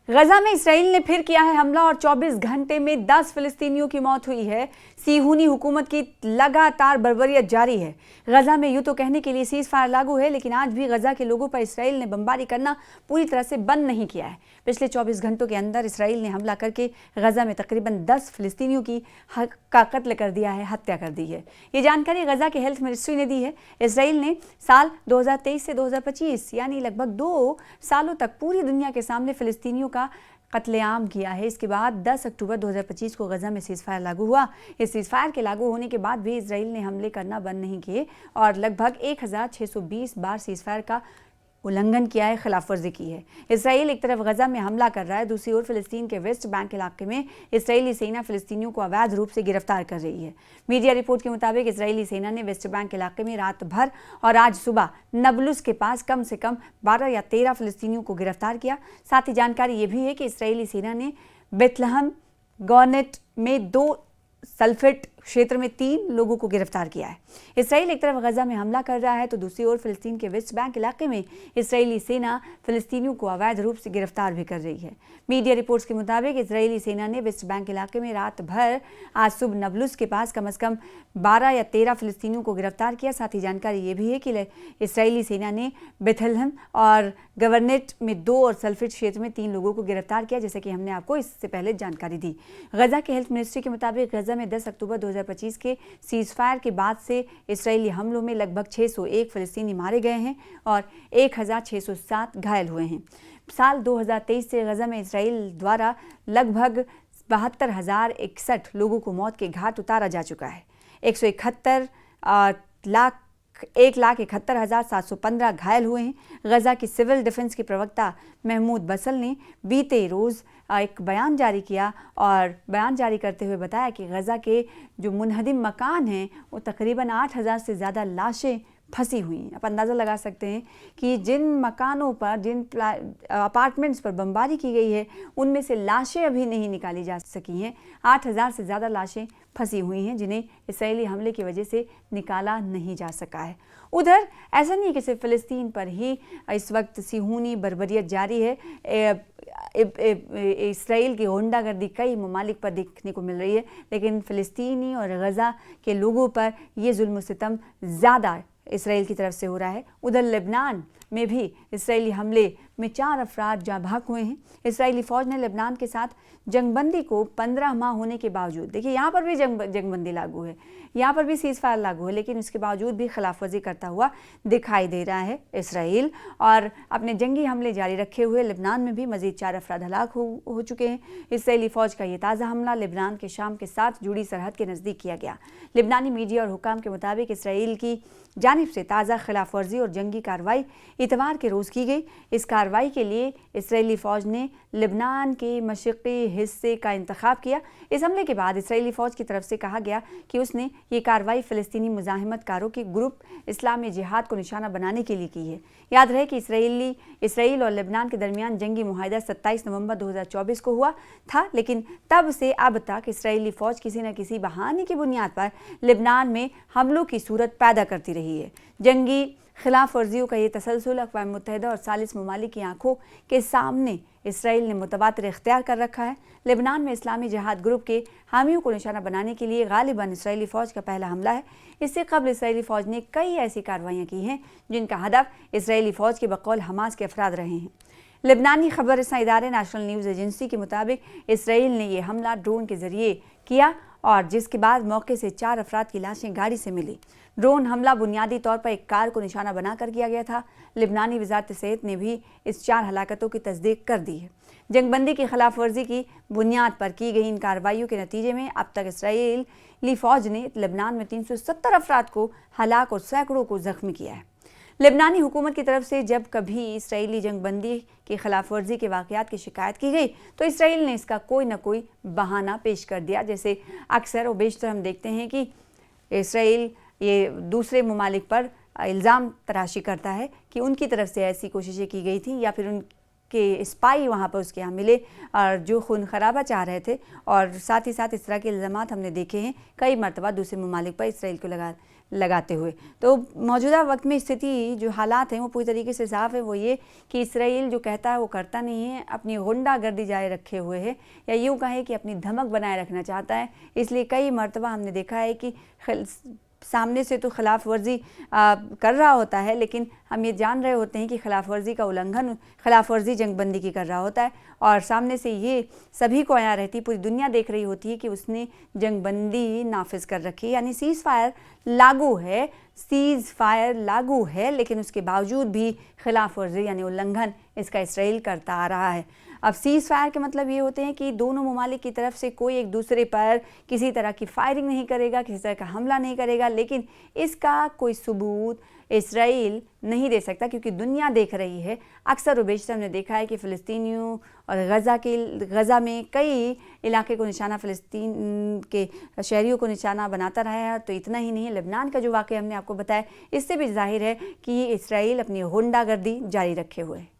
गजा में इसराइल ने फिर किया है हमला और 24 घंटे में 10 फिलिस्तीनियों की मौत हुई है। सिहूनी हुकूमत की लगातार बर्बरियत जारी है। गजा में यूं तो कहने के लिए सीज फायर लागू है, लेकिन आज भी गजा के लोगों पर इसराइल ने बमबारी करना पूरी तरह से बंद नहीं किया है। पिछले 24 घंटों के अंदर इसराइल ने हमला करके गजा में तकरीबन 10 फिलिस्तीनियों का कत्ल कर दिया है, हत्या कर दी है। ये जानकारी गजा के हेल्थ मिनिस्ट्री ने दी है। इसराइल ने साल 2023 से 2025 यानी लगभग 2 सालों तक पूरी दुनिया के सामने फिलिस्तीनियों का कत्लेआम किया है। इसके बाद 10 अक्टूबर 2025 को गजा में सीज फायर लागू हुआ। इस सीज फायर के लागू होने के बाद भी इसराइल ने हमले करना बंद नहीं किए और लगभग 1620 बार सीज फायर का उल्लंघन किया है, खिलाफ वर्जी की है। इसराइल एक तरफ गजा में हमला कर रहा है, दूसरी ओर फिलिस्तीन के वेस्ट बैंक इलाके में इसराइली सेना फिलिस्तीनियों को अवैध रूप से गिरफ्तार कर रही है। मीडिया रिपोर्ट के मुताबिक इसराइली सेना ने वेस्ट बैंक इलाके में रात भर और आज सुबह नबलुस के पास कम से कम 12 या 13 फिलिस्तीनियों को गिरफ्तार किया। साथ ही जानकारी ये भी है कि इसराइली सेना ने बेथलहम गॉनेट में 2 सल्फेट क्षेत्र में 3 लोगों को गिरफ्तार किया है। इसराइल एक तरफ गजा में हमला कर रहा है तो दूसरी ओर फिलिस्तीन के वेस्ट बैंक इलाके में इसराइली सेना फिलिस्तीनियों को अवैध रूप से गिरफ्तार भी कर रही है। मीडिया रिपोर्ट्स के मुताबिक इसराइली सेना ने वेस्ट बैंक इलाके में रात भर आज सुबह नबलुस के पास कम से कम 12 या 13 फिलिस्तीनियों को गिरफ्तार किया। साथ ही जानकारी ये भी है कि इसराइली सेना ने बेथलहम और गवर्नेट में 2 और सल्फेट क्षेत्र में 3 लोगों को गिरफ्तार किया, जैसे कि हमने आपको इससे पहले जानकारी दी। गजा के हेल्थ मिनिस्ट्री के मुताबिक गजा में 10 अक्टूबर 2025 के सीज फायर के बाद से इसराइली हमलों में लगभग 601 फिलिस्तीनी मारे गए हैं और 1607 घायल हुए हैं। साल 2023 से गजा में इसराइल द्वारा लगभग 72,061 लोगों को मौत के घाट उतारा जा चुका है। 1,71,715 घायल हुए हैं। गजा की सिविल डिफेंस के प्रवक्ता महमूद बसल ने बीते रोज़ एक बयान जारी किया और बयान जारी करते हुए बताया कि गजा के जो मुनहदिम मकान हैं वो तकरीबन 8,000 से ज़्यादा लाशें फंसी हुई हैं। आप अंदाज़ा लगा सकते हैं कि जिन मकानों पर, जिन अपार्टमेंट्स पर बमबारी की गई है उनमें से लाशें अभी नहीं निकाली जा सकी हैं। 8,000 से ज़्यादा लाशें फंसी हुई हैं जिन्हें इसराइली हमले की वजह से निकाला नहीं जा सका है। उधर ऐसा नहीं कि सिर्फ फ़िलिस्तीन पर ही इस वक्त सिहूनी बर्बरियत जारी है। इसराइल की गुंडागर्दी कई ममालिक पर देखने को मिल रही है, लेकिन फ़िलिस्तीनी और गजा के लोगों पर ये जुल्म सितम ज़्यादा इसराइल की तरफ से हो रहा है। उधर लेबनान में भी इसराइली हमले में 4 अफराद जाँ भाग हुए हैं। इसराइली फ़ौज ने लेबनान के साथ जंगबंदी को 15 माह होने के बावजूद, देखिए यहाँ पर भी जंगबंदी लागू है, यहाँ पर भी सीज़ फायर लागू है, लेकिन उसके बावजूद भी खिलाफ वर्जी करता हुआ दिखाई दे रहा है इसराइल। और अपने जंगी हमले जारी रखे हुए लेबनान में भी मज़ीद 4 अफराद हलाक हो चुके हैं। इसराइली फ़ौज का ये ताज़ा हमला लेबनान के शाम के साथ जुड़ी सरहद के नज़दीक किया गया। लेबनानी मीडिया और हुकाम के मुताबिक इसराइल की जानिब से ताज़ा खिलाफ वर्जी और जंगी कार्रवाई इतवार के रोज़ की गई। इस कार्रवाई के लिए इसराइली फ़ौज ने लेबनान के मशरक़ी हिस्से का इंतखाब किया। इस हमले के बाद इसराइली फ़ौज की तरफ से कहा गया कि उसने ये कार्रवाई फ़िलिस्तीनी मुज़ाहिमतकारों के ग्रुप इस्लामी जिहाद को निशाना बनाने के लिए की है। याद रहे कि इसराइल और लेबनान के दरमियान जंगी मुआहदा 27 नवंबर 2024 को हुआ था, लेकिन तब से अब तक इसराइली फ़ौज किसी न किसी बहाने की बुनियाद पर लेबनान में हमलों की सूरत पैदा करती रही है। जंगी खिलाफ वर्जियों का ये तसलसल अक़वाम मुत्तहिदा और 40 ममालिक की आंखों के सामने इसराइल ने मुतवातिर इख्तियार कर रखा है। लेबनान में इस्लामी जिहाद ग्रुप के हामियों को निशाना बनाने के लिए गालिबन इसराइली फ़ौज का पहला हमला है। इससे कबल इसराइली फ़ौज ने कई ऐसी कार्रवाइयाँ की हैं जिनका हदफ इसराइली फ़ौज के बकौल हमास के अफराद रहे हैं। लेबनानी खबर रसां इदारे नेशनल न्यूज़ एजेंसी के मुताबिक इसराइल ने यह हमला ड्रोन के ज़रिए किया और जिसके बाद मौके से 4 अफराद की लाशें गाड़ी से मिली। ड्रोन हमला बुनियादी तौर पर एक कार को निशाना बनाकर किया गया था। लेबनानी वज़ारत सेहत ने भी इस 4 हलाकतों की तस्दीक कर दी है। जंगबंदी की खिलाफ वर्जी की बुनियाद पर की गई इन कार्रवाइयों के नतीजे में अब तक इसराइली फ़ौज ने लेबनान में 370 अफराद को हलाक और सैकड़ों को ज़ख्मी किया है। लेबनानी हुकूमत की तरफ से जब कभी इसराइली जंगबंदी की खिलाफ वर्जी के वाक़यात की शिकायत की गई तो इसराइल ने इसका कोई ना कोई बहाना पेश कर दिया। जैसे अक्सर और बेशतर हम देखते हैं कि इसराइल ये दूसरे ममालिक पर इल्ज़ाम तराशी करता है कि उनकी तरफ से ऐसी कोशिशें की गई थी या फिर उनके स्पाई वहाँ पर उसके यहाँ मिले और जो खून खराबा चाह रहे थे। और साथ ही साथ इस तरह के इल्ज़ामात हमने देखे हैं कई मरतबा दूसरे ममालिक पर इसराइल को लगाते हुए। तो मौजूदा वक्त में स्थिति जो हालात हैं वो पूरी तरीके से साफ है, वो ये कि इसराइल जो कहता है वो करता नहीं है, अपनी गुंडागर्दी जारी रखे हुए है, या यूँ कहें कि अपनी धमक बनाए रखना चाहता है। इसलिए कई मर्तबा हमने देखा है कि सामने से तो खिलाफ वर्जी कर रहा होता है, लेकिन हम ये जान रहे होते हैं कि खिलाफ वर्जी का उल्लंघन, खिलाफ वर्जी जंगबंदी की कर रहा होता है, और सामने से ये सभी को आया रहती, पूरी दुनिया देख रही होती है कि उसने जंगबंदी नाफिज कर रखी है, यानी सीज़ फायर लागू है, सीज़ फायर लागू है, लेकिन उसके बावजूद भी खिलाफ वर्जी यानी उल्लंघन इसका इसराइल करता आ रहा है। अब सीज़ फायर के मतलब ये होते हैं कि दोनों ममालिक की तरफ से कोई एक दूसरे पर किसी तरह की फायरिंग नहीं करेगा, किसी तरह का हमला नहीं करेगा, लेकिन इसका कोई सबूत इसराइल नहीं दे सकता, क्योंकि दुनिया देख रही है। अक्सर बेशतर हमने देखा है कि फ़िलिस्तीनियों और गज़ा में कई इलाके को निशाना फ़िलिस्तीन के शहरियों को निशाना बनाता रहा है। तो इतना ही नहीं, लेबनान का जो वाक़या हमने आपको बताया, इससे भी ज़ाहिर है कि इसराइल अपनी गुंडागर्दी जारी रखे हुए है।